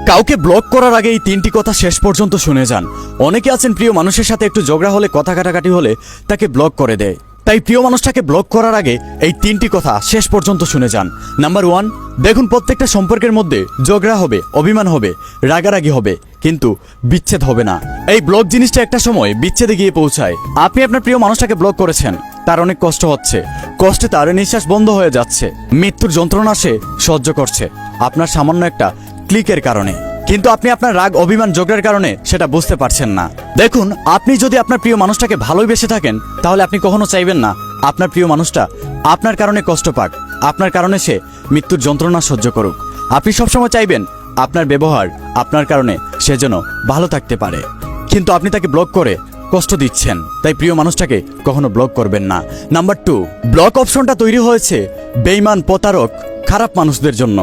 কাউকে ব্লক করার আগে এই তিনটি কথা শেষ পর্যন্ত শুনে যান। অনেকে আছেন প্রিয় মানুষের সাথে একটু ঝগড়া হলে, কথা কাটাকাটি হলে তাকে ব্লক করে দেয়। তাই প্রিয় মানুষটাকে ব্লক করার আগে এই তিনটি কথা শেষ পর্যন্ত শুনে যান। নাম্বার 1, দেখুন প্রত্যেকটা সম্পর্কের মধ্যে ঝগড়া হবে, অভিমান হবে, রাগারাগি হবে, কিন্তু বিচ্ছেদ হবে না। এই ব্লক জিনিসটা একটা সময় বিচ্ছেদে গিয়ে পৌঁছায়। আপনি আপনার প্রিয় মানুষটাকে ব্লক করেছেন, তার অনেক কষ্ট হচ্ছে, কষ্টে তার নিঃশ্বাস বন্ধ হয়ে যাচ্ছে, মৃত্যুর যন্ত্রণা সে সহ্য করছে আপনার সামান্য একটা ক্লিকের কারণে। কিন্তু আপনি আপনার রাগ, অভিমান, ঝগড়ার কারণে সেটা বুঝতে পারছেন না। দেখুন, আপনি যদি আপনার প্রিয় মানুষটাকে ভালোবেসে থাকেন, তাহলে আপনি কখনো চাইবেন না আপনার প্রিয় মানুষটা আপনার কারণে কষ্ট পাক, আপনার কারণে সে মৃত্যুর যন্ত্রণা সহ্য করুক। আপনি সবসময় চাইবেন আপনার ব্যবহার, আপনার কারণে সে যেন ভালো থাকতে পারে। কিন্তু আপনি তাকে ব্লক করে কষ্ট দিচ্ছেন। তাই প্রিয় মানুষটাকে কখনো ব্লক করবেন না। নাম্বার 2, ব্লক অপশনটা তৈরি হয়েছে বেঈমান, প্রতারক, খারাপ মানুষদের জন্য।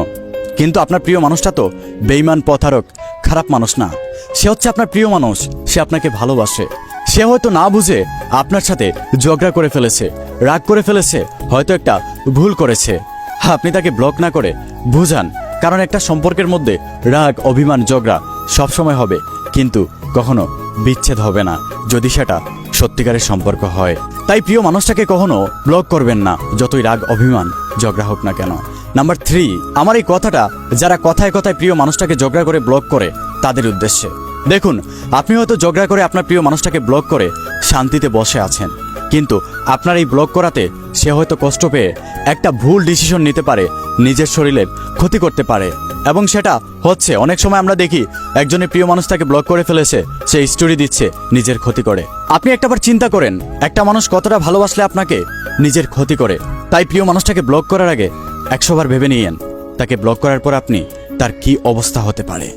কিন্তু আপনার প্রিয় মানুষটা তো বেঈমান, প্রতারক, খারাপ মানুষ না। সে হচ্ছে আপনার প্রিয় মানুষ, সে আপনাকে ভালোবাসে। সে হয়তো না বুঝে আপনার সাথে ঝগড়া করে ফেলেছে, রাগ করে ফেলেছে, হয়তো একটা ভুল করেছে। আপনি তাকে ব্লক না করে বুঝান, কারণ একটা সম্পর্কের মধ্যে রাগ, অভিমান, ঝগড়া সবসময় হবে, কিন্তু কখনো বিচ্ছেদ হবে না যদি সেটা সত্যিকারের সম্পর্ক হয়। তাই প্রিয় মানুষটাকে কখনো ব্লক করবেন না, যতই রাগ, অভিমান, ঝগড়া হোক না কেন। নাম্বার 3, আমার এই কথাটা যারা কথায় কথায় প্রিয় মানুষটাকে ঝগড়া করে ব্লক করে তাদের উদ্দেশ্যে। দেখুন, আপনি হয়তো ঝগড়া করে আপনার প্রিয় মানুষটাকে ব্লক করে শান্তিতে বসে আছেন, কিন্তু আপনার এই ব্লক করাতে সে হয়তো কষ্ট পেয়ে একটা ভুল ডিসিশন নিতে পারে, নিজের শরীরের ক্ষতি করতে পারে। এবং সেটা হচ্ছে অনেক সময় আমরা দেখি একজনের প্রিয় মানুষ তাকে ব্লক করে ফেলেছে, সে স্টোরি দিচ্ছে নিজের ক্ষতি করে। আপনি একটাবার চিন্তা করেন, একটা মানুষ কতটা ভালোবাসলে আপনাকে নিজের ক্ষতি করে। তাই প্রিয় মানুষটাকে ব্লক করার আগে 100 বার ভেবে নিয়েন তাকে ব্লক করার পর আপনি তার কি অবস্থা হতে পারে।